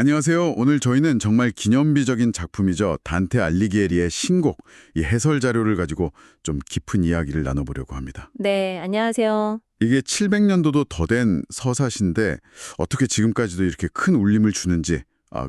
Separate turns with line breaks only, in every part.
안녕하세요. 오늘 저희는 정말 기념비적인 작품이죠. 단테 알리기에리의 신곡, 이 해설 자료를 가지고 좀 깊은 이야기를 나눠보려고 합니다.
네, 안녕하세요.
이게 700년도도 더 된 서사신데 어떻게 지금까지도 이렇게 큰 울림을 주는지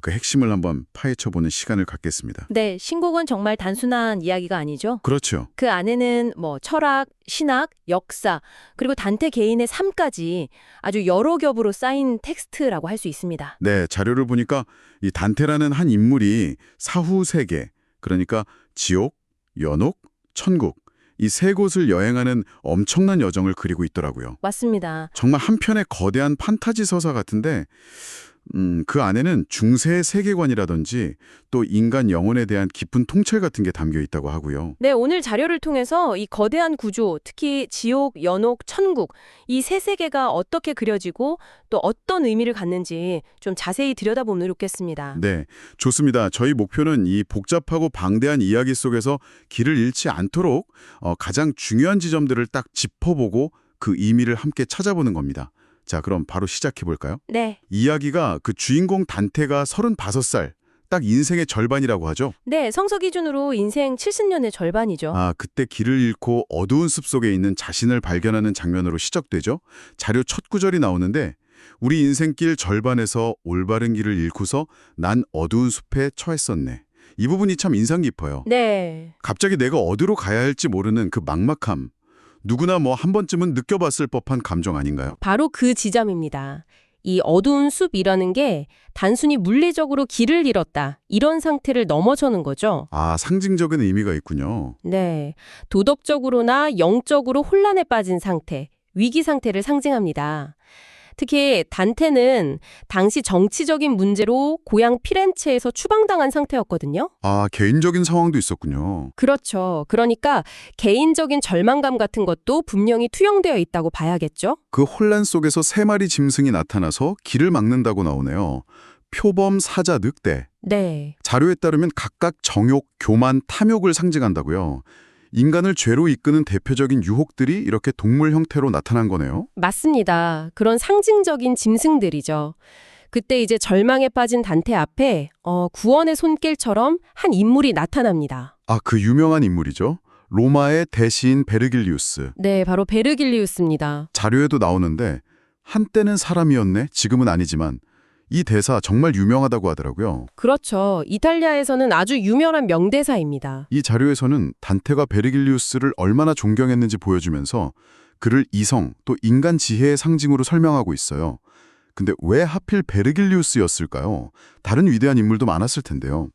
그 핵심을 한번 파헤쳐보는 시간을 갖겠습니다.
네, 신곡은 정말 단순한 이야기가 아니죠.
그렇죠.
그 안에는 철학, 신학, 역사, 그리고 단테 개인의 삶까지 아주 여러 겹으로 쌓인 텍스트라고 할 수 있습니다.
네, 자료를 보니까 이 단테라는 한 인물이 사후 세계, 그러니까 지옥, 연옥, 천국, 이 세 곳을 여행하는 엄청난 여정을 그리고 있더라고요.
맞습니다.
정말 한편의 거대한 판타지 서사 같은데 그 안에는 중세의 세계관이라든지 또 인간 영혼에 대한 깊은 통찰 같은 게 담겨 있다고 하고요.
네, 오늘 자료를 통해서 이 거대한 구조, 특히 지옥, 연옥, 천국, 이 세 세계가 어떻게 그려지고 또 어떤 의미를 갖는지 좀 자세히 들여다보면 좋겠습니다.
네, 좋습니다. 저희 목표는 이 복잡하고 방대한 이야기 속에서 길을 잃지 않도록 가장 중요한 지점들을 딱 짚어보고 그 의미를 함께 찾아보는 겁니다. 자, 그럼 바로 시작해 볼까요?
네.
이야기가 그 주인공 단테가 35살, 딱 인생의 절반이라고 하죠.
네, 성서 기준으로 인생 70년의 절반이죠.
그때 길을 잃고 어두운 숲속에 있는 자신을 발견하는 장면으로 시작되죠. 자료 첫 구절이 나오는데 우리 인생길 절반에서 올바른 길을 잃고서 난 어두운 숲에 처했었네. 이 부분이 참 인상 깊어요.
네.
갑자기 내가 어디로 가야 할지 모르는 그 막막함. 누구나 한 번쯤은 느껴봤을 법한 감정 아닌가요?
바로 그 지점입니다. 이 어두운 숲이라는 게 단순히 물리적으로 길을 잃었다, 이런 상태를 넘어서는 거죠.
상징적인 의미가 있군요.
네. 도덕적으로나 영적으로 혼란에 빠진 상태, 위기 상태를 상징합니다. 특히 단테는 당시 정치적인 문제로 고향 피렌체에서 추방당한 상태였거든요.
개인적인 상황도 있었군요.
그렇죠. 그러니까 개인적인 절망감 같은 것도 분명히 투영되어 있다고 봐야겠죠?
그 혼란 속에서 세 마리 짐승이 나타나서 길을 막는다고 나오네요. 표범, 사자, 늑대.
네.
자료에 따르면 각각 정욕, 교만, 탐욕을 상징한다고요. 인간을 죄로 이끄는 대표적인 유혹들이 이렇게 동물 형태로 나타난 거네요.
맞습니다. 그런 상징적인 짐승들이죠. 그때 이제 절망에 빠진 단테 앞에 구원의 손길처럼 한 인물이 나타납니다.
그 유명한 인물이죠. 로마의 대시인 베르길리우스.
네, 바로 베르길리우스입니다.
자료에도 나오는데 한때는 사람이었네, 지금은 아니지만 이 대사 정말 유명하다고 하더라고요.
그렇죠. 이탈리아에서는 아주 유명한 명대사입니다.
이 자료에서는 단테가 베르길리우스를 얼마나 존경했는지 보여주면서 그를 이성 또 인간 지혜의 상징으로 설명하고 있어요. 근데 왜 하필 베르길리우스였을까요? 다른 위대한 인물도 많았을 텐데요.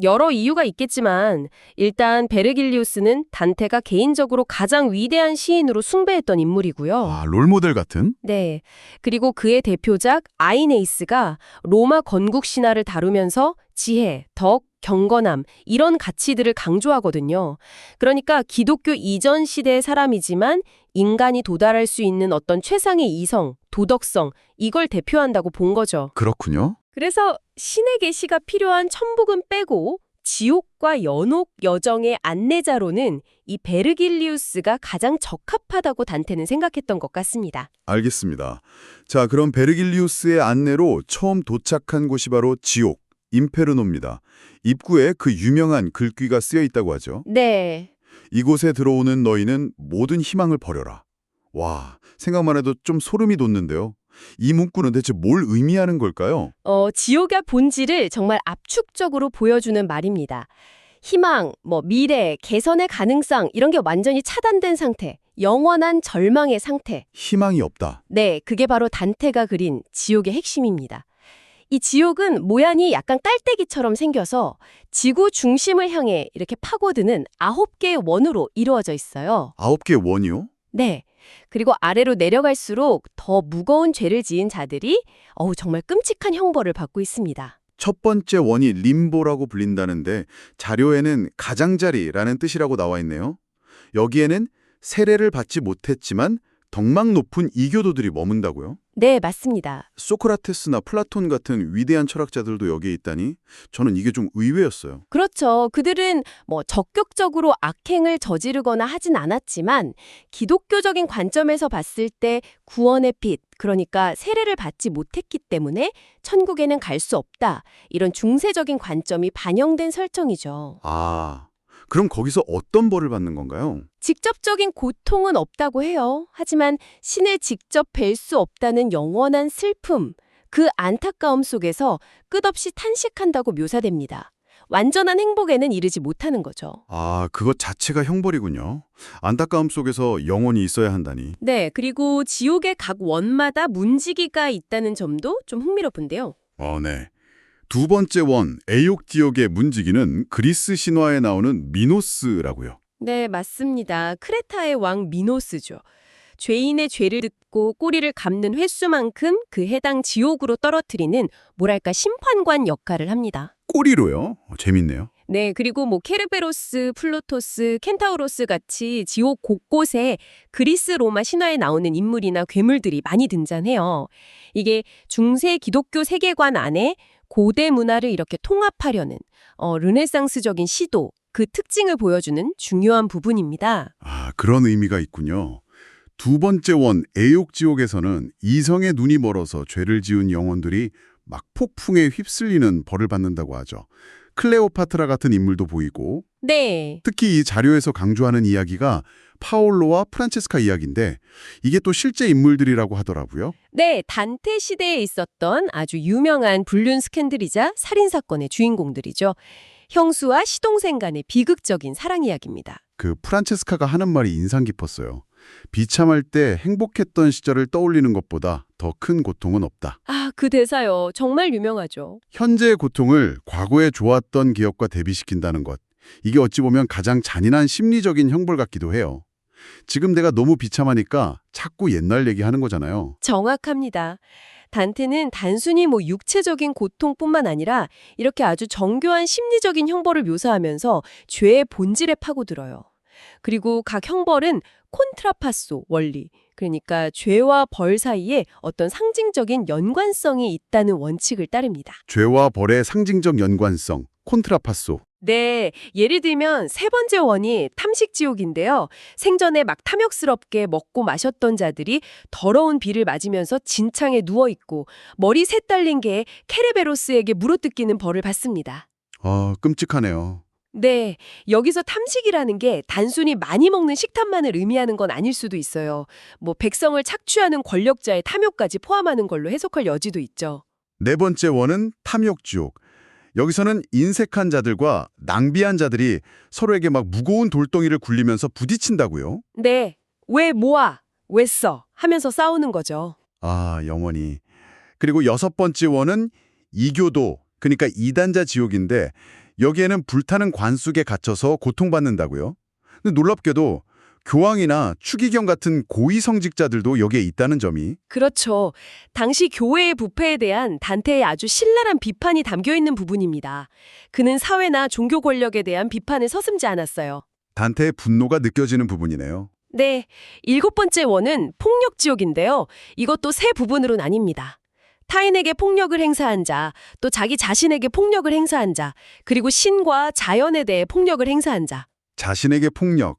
여러 이유가 있겠지만 일단 베르길리우스는 단테가 개인적으로 가장 위대한 시인으로 숭배했던 인물이고요.
롤모델 같은?
네. 그리고 그의 대표작 아이네이스가 로마 건국 신화를 다루면서 지혜, 덕, 경건함 이런 가치들을 강조하거든요. 그러니까 기독교 이전 시대의 사람이지만 인간이 도달할 수 있는 어떤 최상의 이성, 도덕성 이걸 대표한다고 본 거죠.
그렇군요.
그래서 신의 계시가 필요한 천국은 빼고 지옥과 연옥 여정의 안내자로는 이 베르길리우스가 가장 적합하다고 단테는 생각했던 것 같습니다.
알겠습니다. 자, 그럼 베르길리우스의 안내로 처음 도착한 곳이 바로 지옥, 임페르노입니다. 입구에 그 유명한 글귀가 쓰여 있다고 하죠.
네.
이곳에 들어오는 너희는 모든 희망을 버려라. 와, 생각만 해도 좀 소름이 돋는데요. 이 문구는 대체 뭘 의미하는 걸까요?
지옥의 본질을 정말 압축적으로 보여주는 말입니다. 희망, 미래, 개선의 가능성 이런 게 완전히 차단된 상태, 영원한 절망의 상태.
희망이 없다.
네, 그게 바로 단테가 그린 지옥의 핵심입니다. 이 지옥은 모양이 약간 깔때기처럼 생겨서 지구 중심을 향해 이렇게 파고드는 9개의 원으로 이루어져 있어요.
9개의 원이요?
네. 그리고 아래로 내려갈수록 더 무거운 죄를 지은 자들이 정말 끔찍한 형벌을 받고 있습니다.
첫 번째 원이 림보라고 불린다는데 자료에는 가장자리라는 뜻이라고 나와 있네요. 여기에는 세례를 받지 못했지만 덕망 높은 이교도들이 머문다고요?
네, 맞습니다.
소크라테스나 플라톤 같은 위대한 철학자들도 여기에 있다니 저는 이게 좀 의외였어요.
그렇죠. 그들은 뭐 적극적으로 악행을 저지르거나 하진 않았지만 기독교적인 관점에서 봤을 때 구원의 빛, 그러니까 세례를 받지 못했기 때문에 천국에는 갈 수 없다. 이런 중세적인 관점이 반영된 설정이죠.
아, 그럼 거기서 어떤 벌을 받는 건가요?
직접적인 고통은 없다고 해요. 하지만 신을 직접 뵐 수 없다는 영원한 슬픔, 그 안타까움 속에서 끝없이 탄식한다고 묘사됩니다. 완전한 행복에는 이르지 못하는 거죠.
아, 그것 자체가 형벌이군요. 안타까움 속에서 영원히 있어야 한다니.
네, 그리고 지옥의 각 원마다 문지기가 있다는 점도 좀 흥미롭은데요.
네. 두 번째 원, 에욕지옥의 문지기는 그리스 신화에 나오는 미노스라고요.
네, 맞습니다. 크레타의 왕 미노스죠. 죄인의 죄를 듣고 꼬리를 감는 횟수만큼 그 해당 지옥으로 떨어뜨리는 뭐랄까 심판관 역할을 합니다.
꼬리로요? 재밌네요.
네, 그리고 뭐 케르베로스, 플루토스, 켄타우로스 같이 지옥 곳곳에 그리스 로마 신화에 나오는 인물이나 괴물들이 많이 등장해요. 이게 중세 기독교 세계관 안에 고대 문화를 이렇게 통합하려는 르네상스적인 시도, 그 특징을 보여주는 중요한 부분입니다.
아, 그런 의미가 있군요. 두 번째 원, 에욕지옥에서는 이성의 눈이 멀어서 죄를 지은 영혼들이 막 폭풍에 휩쓸리는 벌을 받는다고 하죠. 클레오파트라 같은 인물도 보이고,
네.
특히 이 자료에서 강조하는 이야기가 파올로와 프란체스카 이야기인데 이게 또 실제 인물들이라고 하더라고요.
네, 단테 시대에 있었던 아주 유명한 불륜 스캔들이자 살인사건의 주인공들이죠. 형수와 시동생 간의 비극적인 사랑 이야기입니다.
그 프란체스카가 하는 말이 인상 깊었어요. 비참할 때 행복했던 시절을 떠올리는 것보다 더 큰 고통은 없다.
아, 그 대사요. 정말 유명하죠.
현재의 고통을 과거에 좋았던 기억과 대비시킨다는 것. 이게 어찌 보면 가장 잔인한 심리적인 형벌 같기도 해요. 지금 내가 너무 비참하니까 자꾸 옛날 얘기하는 거잖아요.
정확합니다. 단테는 단순히 뭐 육체적인 고통뿐만 아니라 이렇게 아주 정교한 심리적인 형벌을 묘사하면서 죄의 본질에 파고들어요. 그리고 각 형벌은 콘트라파소 원리, 그러니까 죄와 벌 사이에 어떤 상징적인 연관성이 있다는 원칙을 따릅니다.
죄와 벌의 상징적 연관성, 콘트라파소.
네, 예를 들면 세 번째 원이 탐식지옥인데요. 생전에 막 탐욕스럽게 먹고 마셨던 자들이 더러운 비를 맞으면서 진창에 누워있고 머리 셋 달린 게 케르베로스에게 물어뜯기는 벌을 받습니다.
아, 끔찍하네요.
네, 여기서 탐식이라는 게 단순히 많이 먹는 식탐만을 의미하는 건 아닐 수도 있어요. 뭐 백성을 착취하는 권력자의 탐욕까지 포함하는 걸로 해석할 여지도 있죠.
네 번째 원은 탐욕지옥. 여기서는 인색한 자들과 낭비한 자들이 서로에게 막 무거운 돌덩이를 굴리면서 부딪힌다고요?
네, 왜 모아, 왜 써 하면서 싸우는 거죠.
아, 영원히. 그리고 여섯 번째 원은 이교도, 그러니까 이단자 지옥인데 여기에는 불타는 관속에 갇혀서 고통받는다고요? 근데 놀랍게도 교황이나 추기경 같은 고위성직자들도 여기에 있다는 점이
그렇죠. 당시 교회의 부패에 대한 단테의 아주 신랄한 비판이 담겨 있는 부분입니다. 그는 사회나 종교 권력에 대한 비판을 서슴지 않았어요.
단테의 분노가 느껴지는 부분이네요.
네, 일곱 번째 원은 폭력지옥인데요. 이것도 세 부분으로 나뉩니다. 타인에게 폭력을 행사한 자, 또 자기 자신에게 폭력을 행사한 자, 그리고 신과 자연에 대해 폭력을 행사한 자.
자신에게 폭력,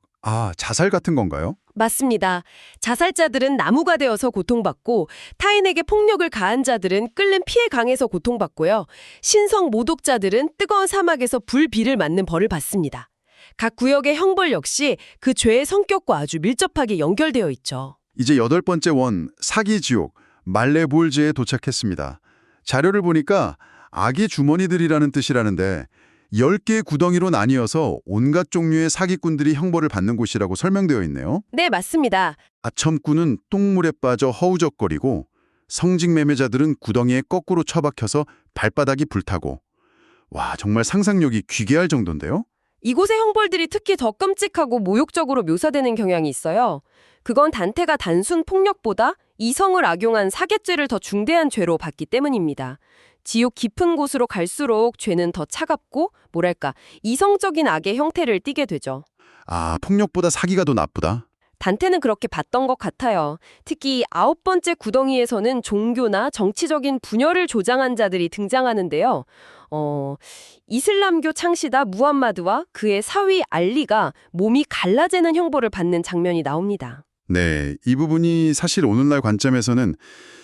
자살 같은 건가요?
맞습니다. 자살자들은 나무가 되어서 고통받고 타인에게 폭력을 가한 자들은 끓는 피에 강해서 고통받고요. 신성 모독자들은 뜨거운 사막에서 불비를 맞는 벌을 받습니다. 각 구역의 형벌 역시 그 죄의 성격과 아주 밀접하게 연결되어 있죠.
이제 여덟 번째 원, 사기지옥, 말레볼즈에 도착했습니다. 자료를 보니까 악의 주머니들이라는 뜻이라는데 10개의 구덩이로 나뉘어서 온갖 종류의 사기꾼들이 형벌을 받는 곳이라고 설명되어 있네요.
네, 맞습니다.
아첨꾼은 똥물에 빠져 허우적거리고 성직 매매자들은 구덩이에 거꾸로 처박혀서 발바닥이 불타고 와, 정말 상상력이 귀괴할 정도인데요?
이곳의 형벌들이 특히 더 끔찍하고 모욕적으로 묘사되는 경향이 있어요. 그건 단테가 단순 폭력보다 이성을 악용한 사개죄를 더 중대한 죄로 봤기 때문입니다. 지옥 깊은 곳으로 갈수록 죄는 더 차갑고 뭐랄까 이성적인 악의 형태를 띠게 되죠.
폭력보다 사기가 더 나쁘다.
단테는 그렇게 봤던 것 같아요. 특히 9번째 구덩이에서는 종교나 정치적인 분열을 조장한 자들이 등장하는데요. 이슬람교 창시자 무함마드와 그의 사위 알리가 몸이 갈라지는 형벌을 받는 장면이 나옵니다.
네, 이 부분이 사실 오늘날 관점에서는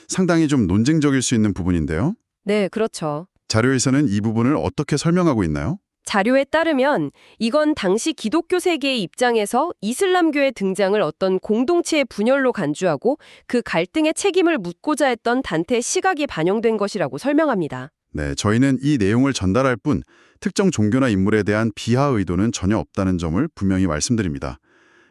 상당히 좀 논쟁적일 수 있는 부분인데요.
네, 그렇죠.
자료에서는 이 부분을 어떻게 설명하고 있나요?
자료에 따르면 이건 당시 기독교 세계의 입장에서 이슬람교의 등장을 어떤 공동체의 분열로 간주하고 그 갈등의 책임을 묻고자 했던 단테의 시각이 반영된 것이라고 설명합니다.
네, 저희는 이 내용을 전달할 뿐 특정 종교나 인물에 대한 비하 의도는 전혀 없다는 점을 분명히 말씀드립니다.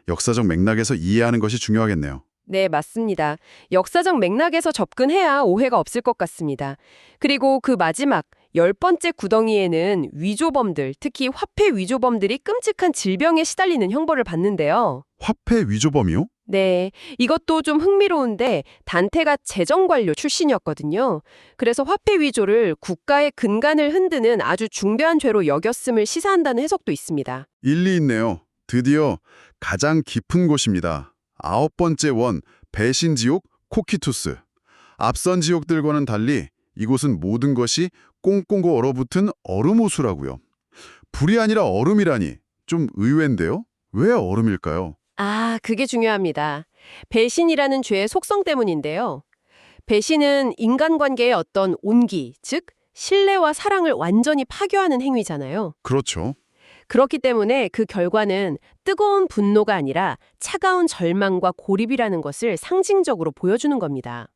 역사적 맥락에서 이해하는 것이 중요하겠네요.
네, 맞습니다. 역사적 맥락에서 접근해야 오해가 없을 것 같습니다. 그리고 그 마지막 10번째 구덩이에는 위조범들, 특히 화폐 위조범들이 끔찍한 질병에 시달리는 형벌을 받는데요.
화폐 위조범이요?
네, 이것도 좀 흥미로운데 단테가 재정관료 출신이었거든요. 그래서 화폐 위조를 국가의 근간을 흔드는 아주 중대한 죄로 여겼음을 시사한다는 해석도 있습니다.
일리 있네요. 드디어 가장 깊은 곳입니다. 9번째 원, 배신지옥 코키투스. 앞선 지옥들과는 달리 이곳은 모든 것이 꽁꽁고 얼어붙은 얼음호수라고요. 불이 아니라 얼음이라니 좀 의외인데요? 왜 얼음일까요?
아, 그게 중요합니다. 배신이라는 죄의 속성 때문인데요. 배신은 인간관계의 어떤 온기, 즉 신뢰와 사랑을 완전히 파괴하는 행위잖아요.
그렇죠.
그렇기 때문에 그 결과는 뜨거운 분노가 아니라 차가운 절망과 고립이라는 것을 상징적으로 보여주는 겁니다.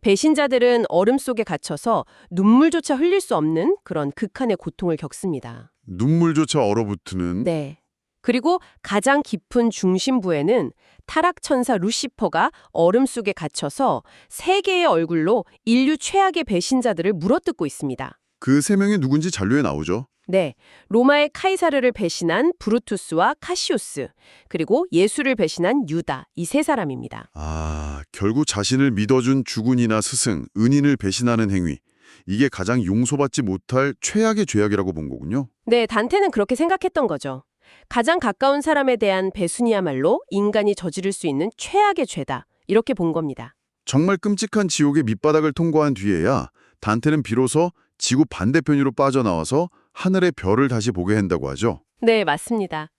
배신자들은 얼음 속에 갇혀서 눈물조차 흘릴 수 없는 그런 극한의 고통을 겪습니다.
눈물조차 얼어붙는.
네. 그리고 가장 깊은 중심부에는 타락천사 루시퍼가 얼음 속에 갇혀서 세 개의 얼굴로 인류 최악의 배신자들을 물어뜯고 있습니다.
그 세 명이 누군지 잔류에 나오죠.
네, 로마의 카이사르를 배신한 브루투스와 카시오스, 그리고 예수를 배신한 유다, 이 세 사람입니다.
아, 결국 자신을 믿어준 주군이나 스승, 은인을 배신하는 행위. 이게 가장 용서받지 못할 최악의 죄악이라고 본 거군요.
네, 단테는 그렇게 생각했던 거죠. 가장 가까운 사람에 대한 배신이야말로 인간이 저지를 수 있는 최악의 죄다, 이렇게 본 겁니다.
정말 끔찍한 지옥의 밑바닥을 통과한 뒤에야 단테는 비로소 지구 반대편으로 빠져나와서 하늘의 별을 다시 보게 한다고 하죠.
네, 맞습니다.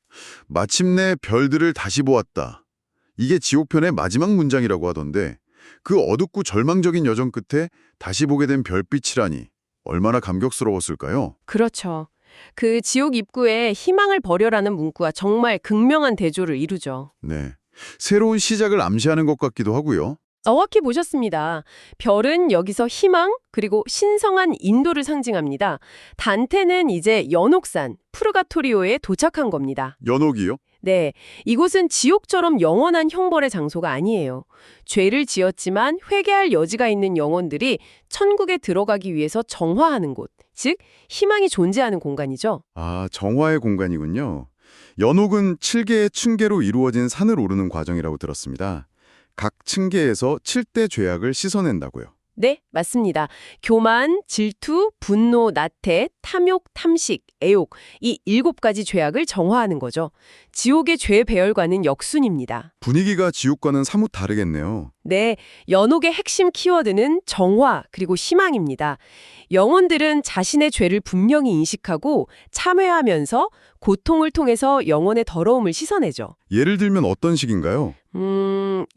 마침내 별들을 다시 보았다. 이게 지옥편의 마지막 문장이라고 하던데 그 어둡고 절망적인 여정 끝에 다시 보게 된 별빛이라니 얼마나 감격스러웠을까요?
그렇죠. 그 지옥 입구에 희망을 버려라는 문구와 정말 극명한 대조를 이루죠.
네. 새로운 시작을 암시하는 것 같기도 하고요.
정확히 보셨습니다. 별은 여기서 희망 그리고 신성한 인도를 상징합니다. 단테는 이제 연옥산, 푸르가토리오에 도착한 겁니다.
연옥이요?
네, 이곳은 지옥처럼 영원한 형벌의 장소가 아니에요. 죄를 지었지만 회개할 여지가 있는 영혼들이 천국에 들어가기 위해서 정화하는 곳, 즉 희망이 존재하는 공간이죠.
아, 정화의 공간이군요. 연옥은 7개의 층계로 이루어진 산을 오르는 과정이라고 들었습니다. 각 층계에서 7대 죄악을 씻어낸다고요.
네, 맞습니다. 교만, 질투, 분노, 나태, 탐욕, 탐식, 애욕 이 7가지 죄악을 정화하는 거죠. 지옥의 죄 배열과는 역순입니다.
분위기가 지옥과는 사뭇 다르겠네요.
네, 연옥의 핵심 키워드는 정화 그리고 희망입니다. 영혼들은 자신의 죄를 분명히 인식하고 참회하면서 고통을 통해서 영혼의 더러움을 씻어내죠.
예를 들면 어떤 식인가요?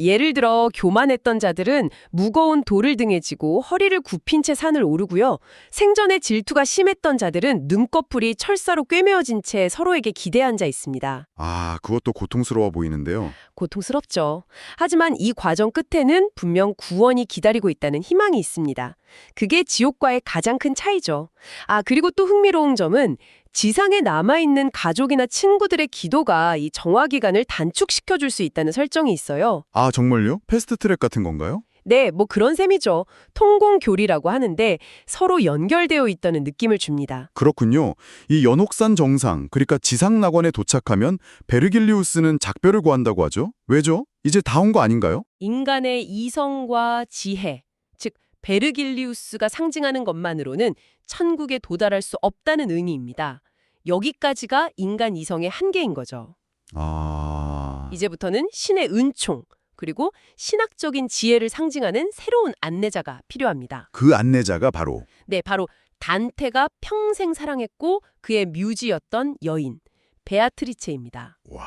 예를 들어 교만했던 자들은 무거운 돌을 등에 지고 허리를 굽힌 채 산을 오르고요. 생전에 질투가 심했던 자들은 눈꺼풀이 철사로 꿰매어진 채 서로에게 기대 앉아 있습니다.
아, 그것도 고통스러워 보이는데요.
고통스럽죠. 하지만 이 과정 끝에는 분명 구원이 기다리고 있다는 희망이 있습니다. 그게 지옥과의 가장 큰 차이죠. 아, 그리고 또 흥미로운 점은 지상에 남아있는 가족이나 친구들의 기도가 이 정화 기간을 단축시켜줄 수 있다는 설정이 있어요.
아, 정말요? 패스트트랙 같은 건가요?
네, 뭐 그런 셈이죠. 통공교리라고 하는데 서로 연결되어 있다는 느낌을 줍니다.
그렇군요. 이 연옥산 정상, 그러니까 지상 낙원에 도착하면 베르길리우스는 작별을 구한다고 하죠. 왜죠? 이제 다 온 거 아닌가요?
인간의 이성과 지혜, 즉 베르길리우스가 상징하는 것만으로는 천국에 도달할 수 없다는 의미입니다. 여기까지가 인간 이성의 한계인 거죠.
아,
이제부터는 신의 은총, 그리고 신학적인 지혜를 상징하는 새로운 안내자가 필요합니다.
그 안내자가 바로
네, 바로 단테가 평생 사랑했고 그의 뮤지였던 여인, 베아트리체입니다.
와,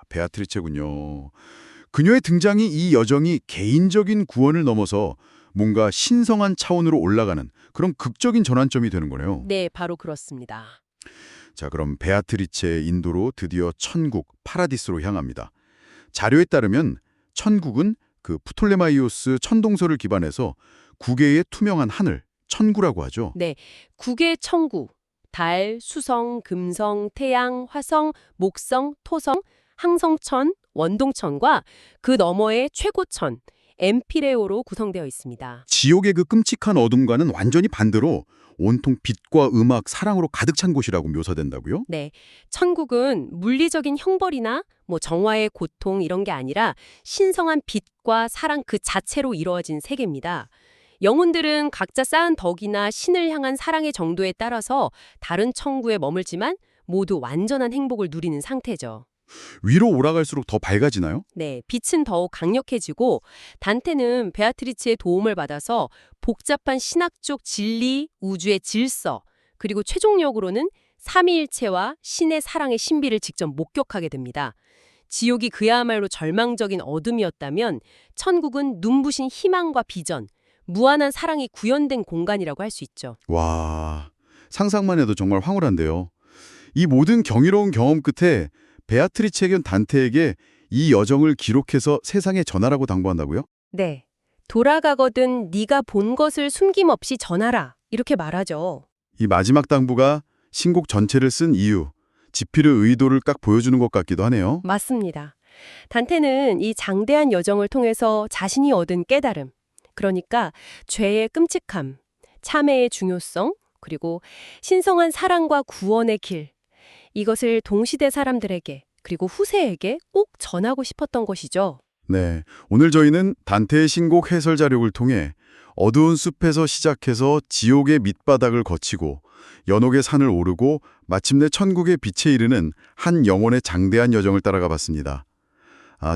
베아트리체군요. 그녀의 등장이 이 여정이 개인적인 구원을 넘어서 뭔가 신성한 차원으로 올라가는 그런 극적인 전환점이 되는 거네요.
네, 바로 그렇습니다.
자, 그럼 베아트리체의 인도로 드디어 천국, 파라디스로 향합니다. 자료에 따르면 천국은 그 프톨레마이오스 천동설을 기반해서 국외의 투명한 하늘, 천구라고 하죠.
네, 국의 천구, 달, 수성, 금성, 태양, 화성, 목성, 토성, 항성천, 원동천과 그 너머의 최고천, 엠피레오로 구성되어 있습니다.
지옥의 그 끔찍한 어둠과는 완전히 반대로 온통 빛과 음악, 사랑으로 가득 찬 곳이라고 묘사된다고요?
네, 천국은 물리적인 형벌이나 정화의 고통 이런 게 아니라 신성한 빛과 사랑 그 자체로 이루어진 세계입니다. 영혼들은 각자 쌓은 덕이나 신을 향한 사랑의 정도에 따라서 다른 천국에 머물지만 모두 완전한 행복을 누리는 상태죠.
위로 올라갈수록 더 밝아지나요?
네, 빛은 더욱 강력해지고 단테는 베아트리체의 도움을 받아서 복잡한 신학적 진리, 우주의 질서, 그리고 최종적으로는 삼위일체와 신의 사랑의 신비를 직접 목격하게 됩니다. 지옥이 그야말로 절망적인 어둠이었다면 천국은 눈부신 희망과 비전, 무한한 사랑이 구현된 공간이라고 할 수 있죠.
와, 상상만 해도 정말 황홀한데요. 이 모든 경이로운 경험 끝에 베아트리체겐 단테에게 이 여정을 기록해서 세상에 전하라고 당부한다고요?
네. 돌아가거든 네가 본 것을 숨김없이 전하라. 이렇게 말하죠.
이 마지막 당부가 신곡 전체를 쓴 이유, 지필의 의도를 딱 보여주는 것 같기도 하네요.
맞습니다. 단테는 이 장대한 여정을 통해서 자신이 얻은 깨달음, 그러니까 죄의 끔찍함, 참회의 중요성, 그리고 신성한 사랑과 구원의 길, 이것을 동시대 사람들에게 그리고 후세에게 꼭 전하고 싶었던 것이죠.
네, 오늘 저희는 단테의 신곡 해설 자료를 통해 어두운 숲에서 시작해서 지옥의 밑바닥을 거치고 연옥의 산을 오르고 마침내 천국의 빛에 이르는 한 영혼의 장대한 여정을 따라가 봤습니다.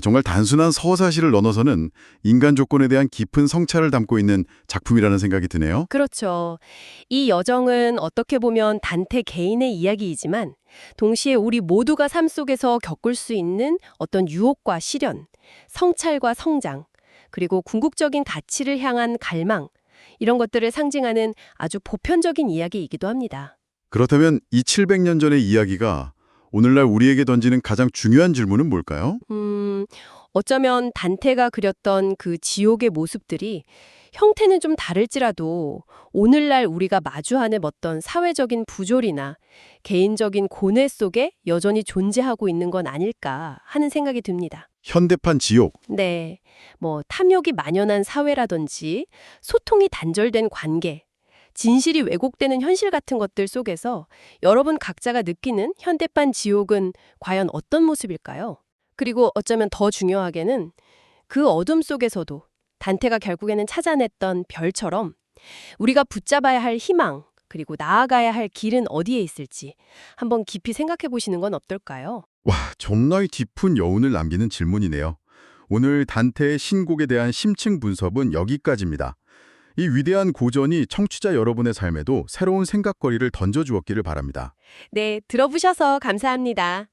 정말 단순한 서사시를 넘어서는 인간 조건에 대한 깊은 성찰을 담고 있는 작품이라는 생각이 드네요.
그렇죠. 이 여정은 어떻게 보면 단테 개인의 이야기이지만 동시에 우리 모두가 삶 속에서 겪을 수 있는 어떤 유혹과 시련, 성찰과 성장, 그리고 궁극적인 가치를 향한 갈망, 이런 것들을 상징하는 아주 보편적인 이야기이기도 합니다.
그렇다면 이 700년 전의 이야기가 오늘날 우리에게 던지는 가장 중요한 질문은 뭘까요?
어쩌면 단테가 그렸던 그 지옥의 모습들이 형태는 좀 다를지라도 오늘날 우리가 마주하는 어떤 사회적인 부조리나 개인적인 고뇌 속에 여전히 존재하고 있는 건 아닐까 하는 생각이 듭니다.
현대판 지옥.
네, 탐욕이 만연한 사회라든지 소통이 단절된 관계, 진실이 왜곡되는 현실 같은 것들 속에서 여러분 각자가 느끼는 현대판 지옥은 과연 어떤 모습일까요? 그리고 어쩌면 더 중요하게는 그 어둠 속에서도 단테가 결국에는 찾아냈던 별처럼 우리가 붙잡아야 할 희망, 그리고 나아가야 할 길은 어디에 있을지 한번 깊이 생각해 보시는 건 어떨까요?
와, 정말 깊은 여운을 남기는 질문이네요. 오늘 단테의 신곡에 대한 심층 분석은 여기까지입니다. 이 위대한 고전이 청취자 여러분의 삶에도 새로운 생각거리를 던져주었기를 바랍니다.
네, 들어보셔서 감사합니다.